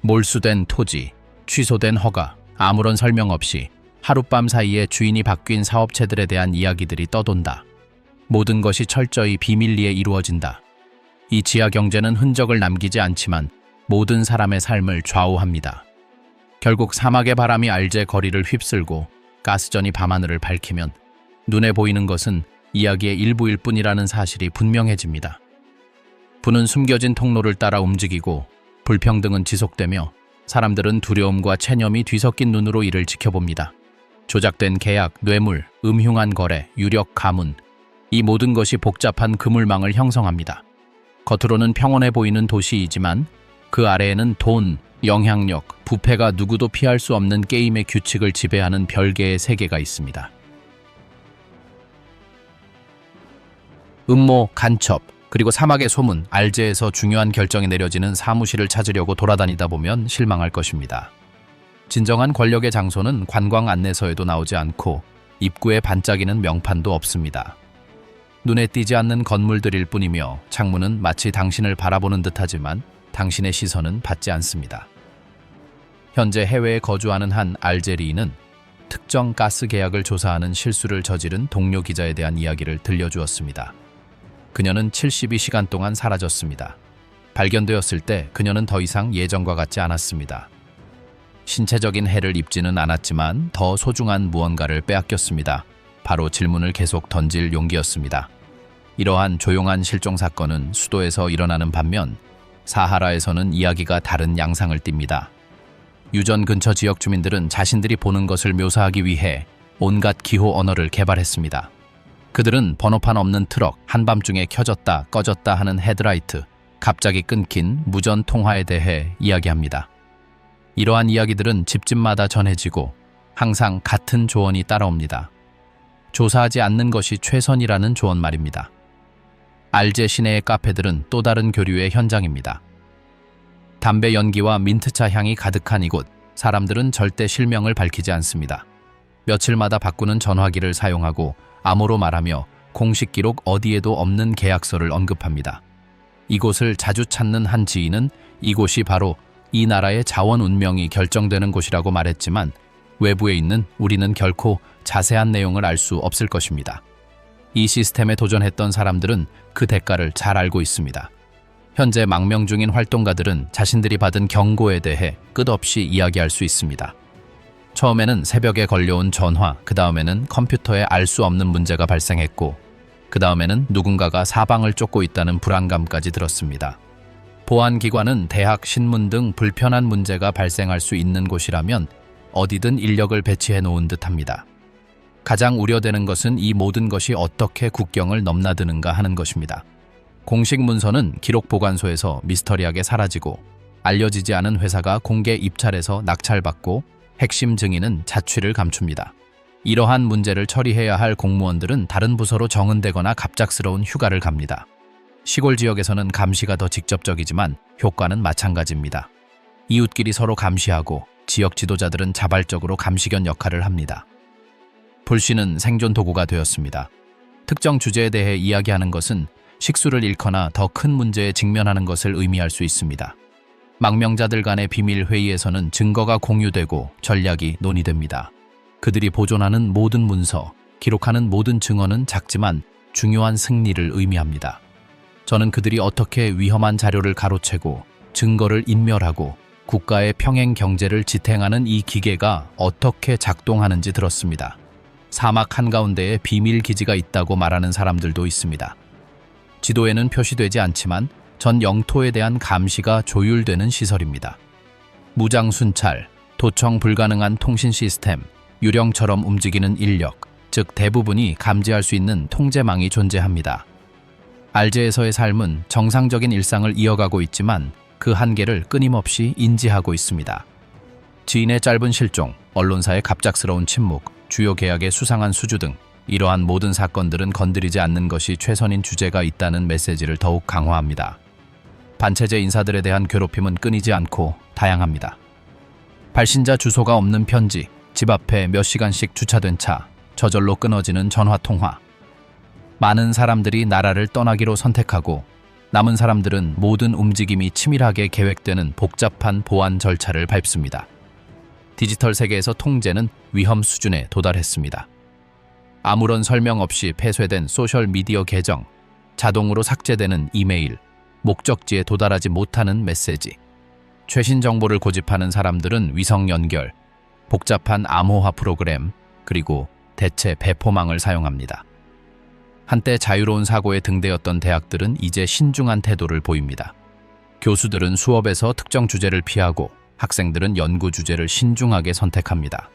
몰수된 토지, 취소된 허가, 아무런 설명 없이 하룻밤 사이에 주인이 바뀐 사업체들에 대한 이야기들이 떠돈다. 모든 것이 철저히 비밀리에 이루어진다. 이 지하 경제는 흔적을 남기지 않지만 모든 사람의 삶을 좌우합니다. 결국 사막의 바람이 알제 거리를 휩쓸고 가스전이 밤하늘을 밝히면 눈에 보이는 것은 이야기의 일부일 뿐이라는 사실이 분명해집니다. 부는 숨겨진 통로를 따라 움직이고 불평등은 지속되며 사람들은 두려움과 체념이 뒤섞인 눈으로 이를 지켜봅니다. 조작된 계약, 뇌물, 음흉한 거래, 유력 가문, 이 모든 것이 복잡한 그물망을 형성합니다. 겉으로는 평온해 보이는 도시이지만 그 아래에는 돈, 영향력, 부패가 누구도 피할 수 없는 게임의 규칙을 지배하는 별개의 세계가 있습니다. 음모, 간첩, 그리고 사막의 소문, 알제에서 중요한 결정이 내려지는 사무실을 찾으려고 돌아다니다 보면 실망할 것입니다. 진정한 권력의 장소는 관광 안내서에도 나오지 않고 입구에 반짝이는 명판도 없습니다. 눈에 띄지 않는 건물들일 뿐이며 창문은 마치 당신을 바라보는 듯하지만 당신의 시선은 받지 않습니다. 현재 해외에 거주하는 한 알제리인은 특정 가스 계약을 조사하는 실수를 저지른 동료 기자에 대한 이야기를 들려주었습니다. 그녀는 72시간 동안 사라졌습니다. 발견되었을 때 그녀는 더 이상 예전과 같지 않았습니다. 신체적인 해를 입지는 않았지만 더 소중한 무언가를 빼앗겼습니다. 바로 질문을 계속 던질 용기였습니다. 이러한 조용한 실종 사건은 수도에서 일어나는 반면 사하라에서는 이야기가 다른 양상을 띱니다. 유전 근처 지역 주민들은 자신들이 보는 것을 묘사하기 위해 온갖 기호 언어를 개발했습니다. 그들은 번호판 없는 트럭, 한밤중에 켜졌다 꺼졌다 하는 헤드라이트, 갑자기 끊긴 무전 통화에 대해 이야기합니다. 이러한 이야기들은 집집마다 전해지고 항상 같은 조언이 따라옵니다. 조사하지 않는 것이 최선이라는 조언 말입니다. 알제 시내의 카페들은 또 다른 교류의 현장입니다. 담배 연기와 민트차 향이 가득한 이곳, 사람들은 절대 실명을 밝히지 않습니다. 며칠마다 바꾸는 전화기를 사용하고 암호로 말하며 공식 기록 어디에도 없는 계약서를 언급합니다. 이곳을 자주 찾는 한 지인은 이곳이 바로 이 나라의 자원 운명이 결정되는 곳이라고 말했지만 외부에 있는 우리는 결코 자세한 내용을 알 수 없을 것입니다. 이 시스템에 도전했던 사람들은 그 대가를 잘 알고 있습니다. 현재 망명 중인 활동가들은 자신들이 받은 경고에 대해 끝없이 이야기할 수 있습니다. 처음에는 새벽에 걸려온 전화, 그 다음에는 컴퓨터에 알 수 없는 문제가 발생했고, 그 다음에는 누군가가 사방을 쫓고 있다는 불안감까지 들었습니다. 보안기관은 대학, 신문 등 불편한 문제가 발생할 수 있는 곳이라면 어디든 인력을 배치해 놓은 듯합니다. 가장 우려되는 것은 이 모든 것이 어떻게 국경을 넘나드는가 하는 것입니다. 공식 문서는 기록 보관소에서 미스터리하게 사라지고 알려지지 않은 회사가 공개 입찰해서 낙찰받고 핵심 증인은 자취를 감춥니다. 이러한 문제를 처리해야 할 공무원들은 다른 부서로 정은되거나 갑작스러운 휴가를 갑니다. 시골 지역에서는 감시가 더 직접적이지만 효과는 마찬가지입니다. 이웃끼리 서로 감시하고 지역 지도자들은 자발적으로 감시견 역할을 합니다. 불씨는 생존 도구가 되었습니다. 특정 주제에 대해 이야기하는 것은 식수를 잃거나 더 큰 문제에 직면하는 것을 의미할 수 있습니다. 망명자들 간의 비밀 회의에서는 증거가 공유되고 전략이 논의됩니다. 그들이 보존하는 모든 문서, 기록하는 모든 증언은 작지만 중요한 승리를 의미합니다. 저는 그들이 어떻게 위험한 자료를 가로채고 증거를 인멸하고 국가의 평행 경제를 지탱하는 이 기계가 어떻게 작동하는지 들었습니다. 사막 한가운데에 비밀 기지가 있다고 말하는 사람들도 있습니다. 지도에는 표시되지 않지만 전 영토에 대한 감시가 조율되는 시설입니다. 무장 순찰, 도청 불가능한 통신 시스템, 유령처럼 움직이는 인력, 즉 대부분이 감지할 수 있는 통제망이 존재합니다. 알제에서의 삶은 정상적인 일상을 이어가고 있지만 그 한계를 끊임없이 인지하고 있습니다. 지인의 짧은 실종, 언론사의 갑작스러운 침묵, 주요 계약의 수상한 수주 등 이러한 모든 사건들은 건드리지 않는 것이 최선인 주제가 있다는 메시지를 더욱 강화합니다. 반체제 인사들에 대한 괴롭힘은 끊이지 않고 다양합니다. 발신자 주소가 없는 편지, 집 앞에 몇 시간씩 주차된 차, 저절로 끊어지는 전화통화. 많은 사람들이 나라를 떠나기로 선택하고 남은 사람들은 모든 움직임이 치밀하게 계획되는 복잡한 보안 절차를 밟습니다. 디지털 세계에서 통제는 위험 수준에 도달했습니다. 아무런 설명 없이 폐쇄된 소셜미디어 계정, 자동으로 삭제되는 이메일, 목적지에 도달하지 못하는 메시지. 최신 정보를 고집하는 사람들은 위성 연결, 복잡한 암호화 프로그램, 그리고 대체 배포망을 사용합니다. 한때 자유로운 사고에 등대었던 대학들은 이제 신중한 태도를 보입니다. 교수들은 수업에서 특정 주제를 피하고 학생들은 연구 주제를 신중하게 선택합니다.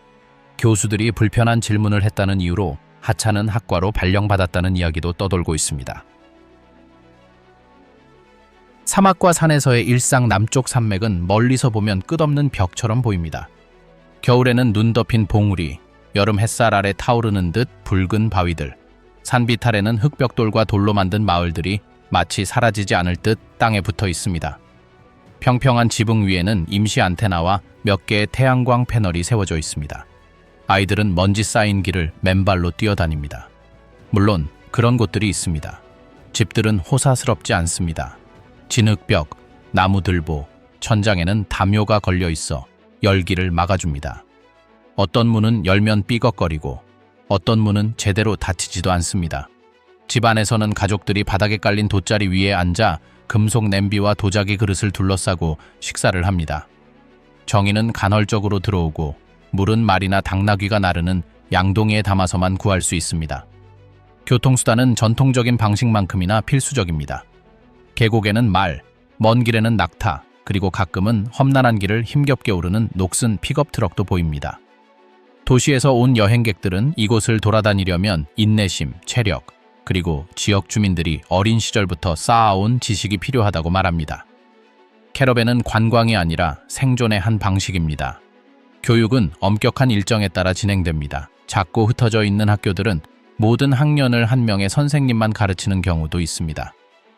교수들이 불편한 질문을 했다는 이유로 하찮은 학과로 발령받았다는 이야기도 떠돌고 있습니다. 사막과 산에서의 일상 남쪽 산맥은 멀리서 보면 끝없는 벽처럼 보입니다. 겨울에는 눈 덮인 봉우리, 여름 햇살 아래 타오르는 듯 붉은 바위들, 산비탈에는 흙벽돌과 돌로 만든 마을들이 마치 사라지지 않을 듯 땅에 붙어 있습니다. 평평한 지붕 위에는 임시 안테나와 몇 개의 태양광 패널이 세워져 있습니다. 아이들은 먼지 쌓인 길을 맨발로 뛰어다닙니다. 물론 그런 곳들이 있습니다. 집들은 호사스럽지 않습니다. 진흙벽, 나무들보, 천장에는 담요가 걸려 있어 열기를 막아줍니다. 어떤 문은 열면 삐걱거리고 어떤 문은 제대로 닫히지도 않습니다. 집 안에서는 가족들이 바닥에 깔린 돗자리 위에 앉아 금속 냄비와 도자기 그릇을 둘러싸고 식사를 합니다. 정의는 간헐적으로 들어오고 물은 말이나 당나귀가 나르는 양동이에 담아서만 구할 수 있습니다. 교통수단은 전통적인 방식만큼이나 필수적입니다. 계곡에는 말, 먼 길에는 낙타, 그리고 가끔은 험난한 길을 힘겹게 오르는 녹슨 픽업 트럭도 보입니다. 도시에서 온 여행객들은 이곳을 돌아다니려면 인내심, 체력, 그리고 지역 주민들이 어린 시절부터 쌓아온 지식이 필요하다고 말합니다. 캐러밴은 관광이 아니라 생존의 한 방식입니다. 교육은 엄격한 일정에 따라 진행됩니다. 작고 흩어져 있는 학교들은 모든 학년을 한 명의 선생님만 가르치는 경우도 있습니다.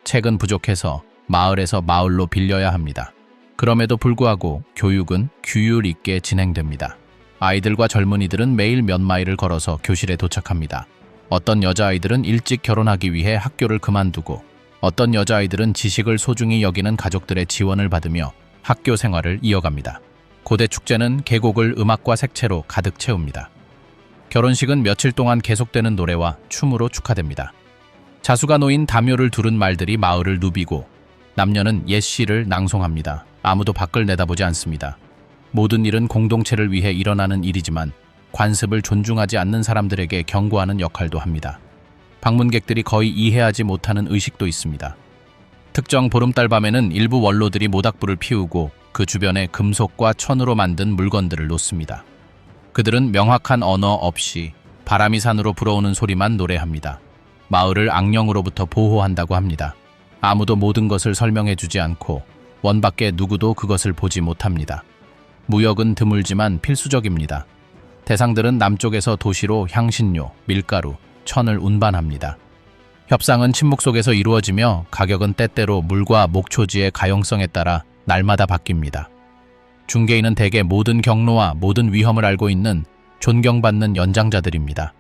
책은 부족해서 마을에서 마을로 빌려야 합니다. 그럼에도 불구하고 교육은 규율 있게 진행됩니다. 아이들과 젊은이들은 매일 몇 마일을 걸어서 교실에 도착합니다. 어떤 여자아이들은 일찍 결혼하기 위해 학교를 그만두고 어떤 여자아이들은 지식을 소중히 여기는 가족들의 지원을 받으며 학교 생활을 이어갑니다. 고대 축제는 계곡을 음악과 색채로 가득 채웁니다. 결혼식은 며칠 동안 계속되는 노래와 춤으로 축하됩니다. 자수가 놓인 담요를 두른 말들이 마을을 누비고 남녀는 옛 시를 낭송합니다. 아무도 밖을 내다보지 않습니다. 모든 일은 공동체를 위해 일어나는 일이지만 관습을 존중하지 않는 사람들에게 경고하는 역할도 합니다. 방문객들이 거의 이해하지 못하는 의식도 있습니다. 특정 보름달 밤에는 일부 원로들이 모닥불을 피우고 그 주변에 금속과 천으로 만든 물건들을 놓습니다. 그들은 명확한 언어 없이 바람이 산으로 불어오는 소리만 노래합니다. 마을을 악령으로부터 보호한다고 합니다. 아무도 모든 것을 설명해주지 않고 원밖에 누구도 그것을 보지 못합니다. 무역은 드물지만 필수적입니다. 대상들은 남쪽에서 도시로 향신료, 밀가루, 천을 운반합니다. 협상은 침묵 속에서 이루어지며 가격은 때때로 물과 목초지의 가용성에 따라 날마다 바뀝니다. 중개인은 대개 모든 경로와 모든 위험을 알고 있는 존경받는 연장자들입니다.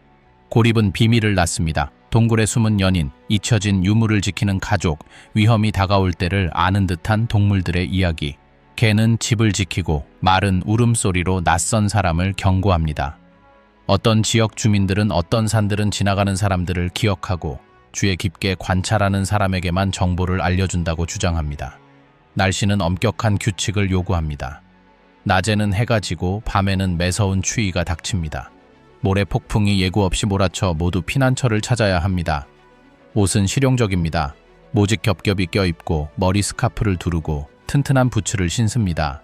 고립은 비밀을 낳습니다. 동굴에 숨은 연인, 잊혀진 유물을 지키는 가족, 위험이 다가올 때를 아는 듯한 동물들의 이야기. 개는 집을 지키고 말은 울음소리로 낯선 사람을 경고합니다. 어떤 지역 주민들은 어떤 산들은 지나가는 사람들을 기억하고 주의 깊게 관찰하는 사람에게만 정보를 알려준다고 주장합니다. 날씨는 엄격한 규칙을 요구합니다. 낮에는 해가 지고 밤에는 매서운 추위가 닥칩니다. 모래 폭풍이 예고 없이 몰아쳐 모두 피난처를 찾아야 합니다. 옷은 실용적입니다. 모직 겹겹이 껴입고 머리 스카프를 두르고 튼튼한 부츠를 신습니다.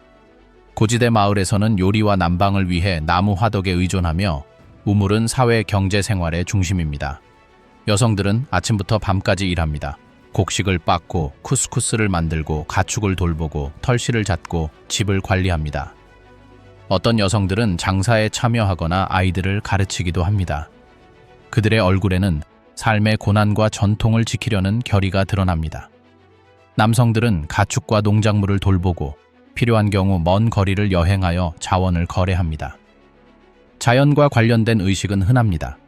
고지대 마을에서는 요리와 난방을 위해 나무 화덕에 의존하며 우물은 사회 경제 생활의 중심입니다. 여성들은 아침부터 밤까지 일합니다. 곡식을 빻고 쿠스쿠스를 만들고 가축을 돌보고 털실을 잡고 집을 관리합니다. 어떤 여성들은 장사에 참여하거나 아이들을 가르치기도 합니다. 그들의 얼굴에는 삶의 고난과 전통을 지키려는 결의가 드러납니다. 남성들은 가축과 농작물을 돌보고 필요한 경우 먼 거리를 여행하여 자원을 거래합니다. 자연과 관련된 의식은 흔합니다.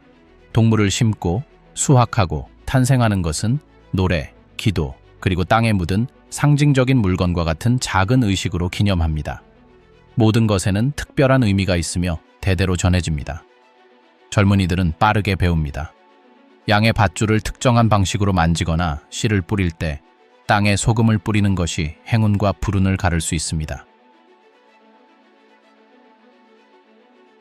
동물을 심고 수확하고 탄생하는 것은 노래, 기도, 그리고 땅에 묻은 상징적인 물건과 같은 작은 의식으로 기념합니다. 모든 것에는 특별한 의미가 있으며 대대로 전해집니다. 젊은이들은 빠르게 배웁니다. 양의 밧줄을 특정한 방식으로 만지거나 씨를 뿌릴 때 땅에 소금을 뿌리는 것이 행운과 불운을 가를 수 있습니다.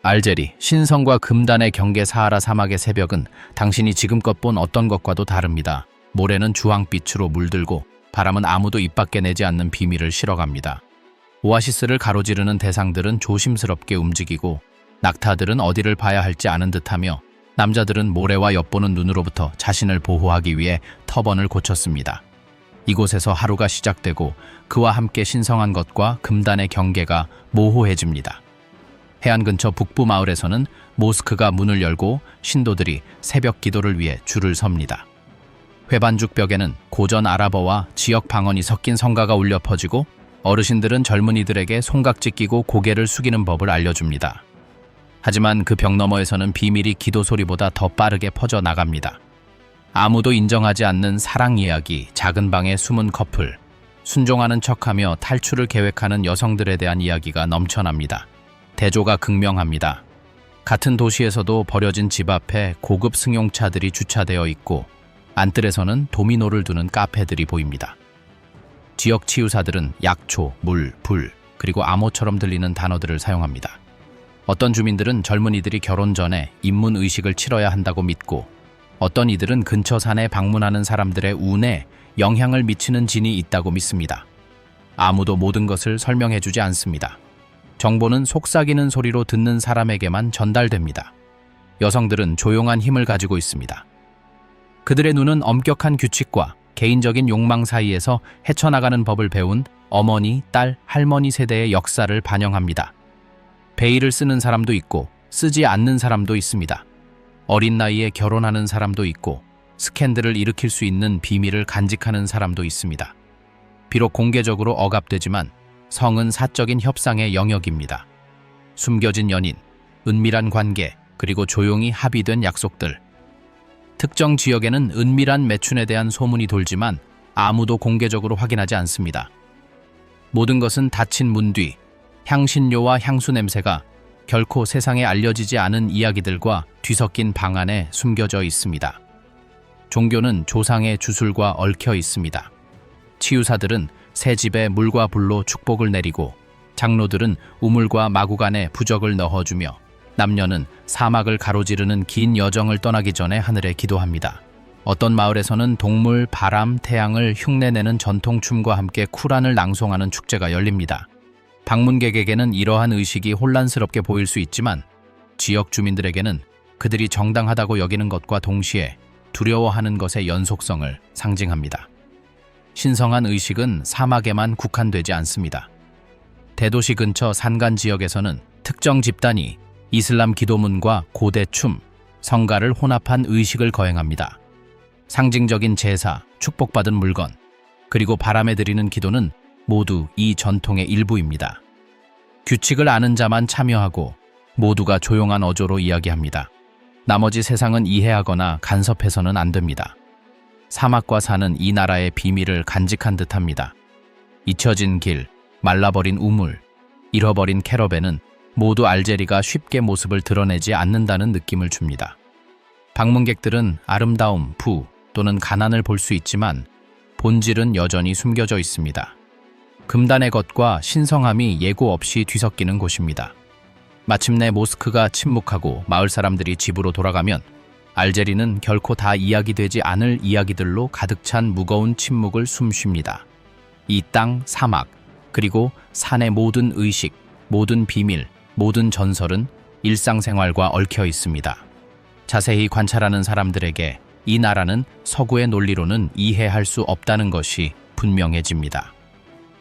알제리, 신성과 금단의 경계 사하라 사막의 새벽은 당신이 지금껏 본 어떤 것과도 다릅니다. 모래는 주황빛으로 물들고 바람은 아무도 입 밖에 내지 않는 비밀을 실어갑니다. 오아시스를 가로지르는 대상들은 조심스럽게 움직이고 낙타들은 어디를 봐야 할지 아는 듯하며 남자들은 모래와 엿보는 눈으로부터 자신을 보호하기 위해 터번을 고쳤습니다. 이곳에서 하루가 시작되고 그와 함께 신성한 것과 금단의 경계가 모호해집니다. 해안 근처 북부 마을에서는 모스크가 문을 열고 신도들이 새벽 기도를 위해 줄을 섭니다. 회반죽 벽에는 고전 아랍어와 지역 방언이 섞인 성가가 울려 퍼지고 어르신들은 젊은이들에게 손깍지 끼고 고개를 숙이는 법을 알려줍니다. 하지만 그 벽 너머에서는 비밀이 기도 소리보다 더 빠르게 퍼져 나갑니다. 아무도 인정하지 않는 사랑 이야기, 작은 방의 숨은 커플, 순종하는 척하며 탈출을 계획하는 여성들에 대한 이야기가 넘쳐납니다. 대조가 극명합니다. 같은 도시에서도 버려진 집 앞에 고급 승용차들이 주차되어 있고 안뜰에서는 도미노를 두는 카페들이 보입니다. 지역 치유사들은 약초, 물, 불, 그리고 암호처럼 들리는 단어들을 사용합니다. 어떤 주민들은 젊은이들이 결혼 전에 입문의식을 치러야 한다고 믿고 어떤 이들은 근처 산에 방문하는 사람들의 운에 영향을 미치는 진이 있다고 믿습니다. 아무도 모든 것을 설명해주지 않습니다. 정보는 속삭이는 소리로 듣는 사람에게만 전달됩니다. 여성들은 조용한 힘을 가지고 있습니다. 그들의 눈은 엄격한 규칙과 개인적인 욕망 사이에서 헤쳐나가는 법을 배운 어머니, 딸, 할머니 세대의 역사를 반영합니다. 베일을 쓰는 사람도 있고 쓰지 않는 사람도 있습니다. 어린 나이에 결혼하는 사람도 있고 스캔들을 일으킬 수 있는 비밀을 간직하는 사람도 있습니다. 비록 공개적으로 억압되지만 성은 사적인 협상의 영역입니다. 숨겨진 연인, 은밀한 관계, 그리고 조용히 합의된 약속들. 특정 지역에는 은밀한 매춘에 대한 소문이 돌지만 아무도 공개적으로 확인하지 않습니다. 모든 것은 닫힌 문 뒤, 향신료와 향수 냄새가 결코 세상에 알려지지 않은 이야기들과 뒤섞인 방 안에 숨겨져 있습니다. 종교는 조상의 주술과 얽혀 있습니다. 치유사들은 새 집에 물과 불로 축복을 내리고, 장로들은 우물과 마구간에 부적을 넣어주며, 남녀는 사막을 가로지르는 긴 여정을 떠나기 전에 하늘에 기도합니다. 어떤 마을에서는 동물, 바람, 태양을 흉내내는 전통춤과 함께 쿠란을 낭송하는 축제가 열립니다. 방문객에게는 이러한 의식이 혼란스럽게 보일 수 있지만, 지역 주민들에게는 그들이 정당하다고 여기는 것과 동시에 두려워하는 것의 연속성을 상징합니다. 신성한 의식은 사막에만 국한되지 않습니다. 대도시 근처 산간 지역에서는 특정 집단이 이슬람 기도문과 고대 춤, 성가를 혼합한 의식을 거행합니다. 상징적인 제사, 축복받은 물건, 그리고 바람에 드리는 기도는 모두 이 전통의 일부입니다. 규칙을 아는 자만 참여하고 모두가 조용한 어조로 이야기합니다. 나머지 세상은 이해하거나 간섭해서는 안 됩니다. 사막과 산은 이 나라의 비밀을 간직한 듯합니다. 잊혀진 길, 말라버린 우물, 잃어버린 캐러밴은 모두 알제리가 쉽게 모습을 드러내지 않는다는 느낌을 줍니다. 방문객들은 아름다움, 부 또는 가난을 볼 수 있지만 본질은 여전히 숨겨져 있습니다. 금단의 것과 신성함이 예고 없이 뒤섞이는 곳입니다. 마침내 모스크가 침묵하고 마을 사람들이 집으로 돌아가면 알제리는 결코 다 이야기되지 않을 이야기들로 가득 찬 무거운 침묵을 숨쉽니다. 이 땅, 사막, 그리고 산의 모든 의식, 모든 비밀, 모든 전설은 일상생활과 얽혀 있습니다. 자세히 관찰하는 사람들에게 이 나라는 서구의 논리로는 이해할 수 없다는 것이 분명해집니다.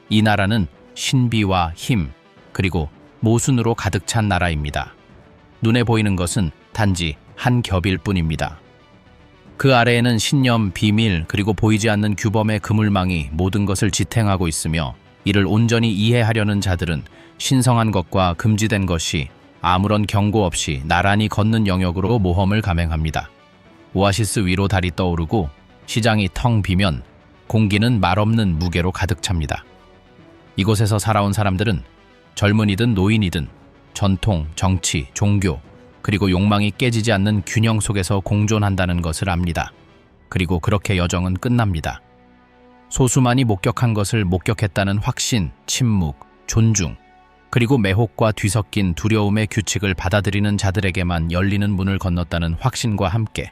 이 나라는 신비와 힘, 그리고 모순으로 가득 찬 나라입니다. 눈에 보이는 것은 단지 한 겹일 뿐입니다. 그 아래에는 신념, 비밀, 그리고 보이지 않는 규범의 그물망이 모든 것을 지탱하고 있으며, 이를 온전히 이해하려는 자들은 신성한 것과 금지된 것이 아무런 경고 없이 나란히 걷는 영역으로 모험을 감행합니다. 오아시스 위로 달이 떠오르고 시장이 텅 비면 공기는 말없는 무게로 가득 찹니다. 이곳에서 살아온 사람들은 젊은이든 노인이든 전통, 정치, 종교, 그리고 욕망이 깨지지 않는 균형 속에서 공존한다는 것을 압니다. 그리고 그렇게 여정은 끝납니다. 소수만이 목격한 것을 목격했다는 확신, 침묵, 존중, 그리고 매혹과 뒤섞인 두려움의 규칙을 받아들이는 자들에게만 열리는 문을 건넜다는 확신과 함께